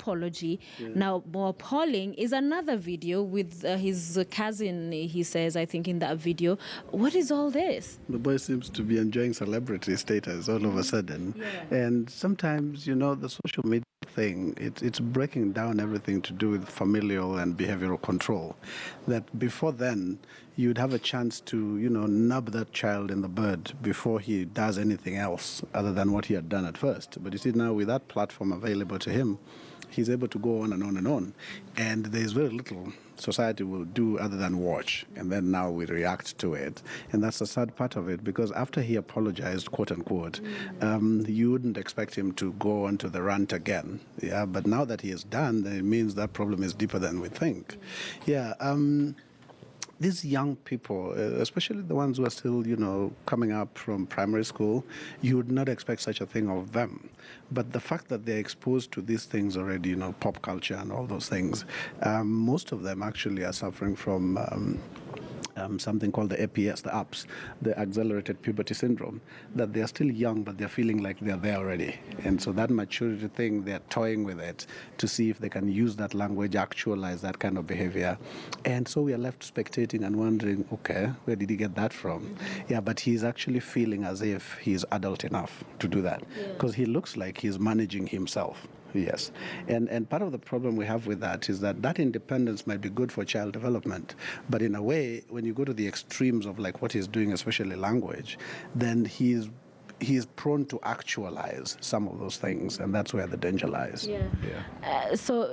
apology. Now, more appalling is another video with his cousin, he says, I think, in that video. What is all this? The boy seems to be enjoying celebrity status all of a sudden. And sometimes, the social media thing, it's breaking down everything to do with familial and behavioral control. That before then, you'd have a chance to, nub that child in the bud before he does anything else other than what he had done at first. But you see, now with that platform available to him, he's able to go on and on and on. And there's very little society will do other than watch. And then now we react to it. And that's the sad part of it, because after he apologized, quote unquote, you wouldn't expect him to go onto the rant again. Yeah, but now that he is done, then it means that problem is deeper than we think. Yeah. These young people, especially the ones who are still, coming up from primary school, you would not expect such a thing of them. But the fact that they're exposed to these things already, pop culture and all those things, most of them actually are suffering from something called the APS, the APS, the accelerated puberty syndrome, that they're still young, but they're feeling like they're there already. And so that maturity thing, they're toying with it to see if they can use that language, actualize that kind of behavior. And so we are left spectating and wondering, okay, where did he get that from? Yeah, but he's actually feeling as if he's adult enough to do that, because he looks like he's managing himself. Yes. And part of the problem we have with that is that independence might be good for child development. But in a way, when you go to the extremes of like what he's doing, especially language, then he's prone to actualize some of those things. And that's where the danger lies. So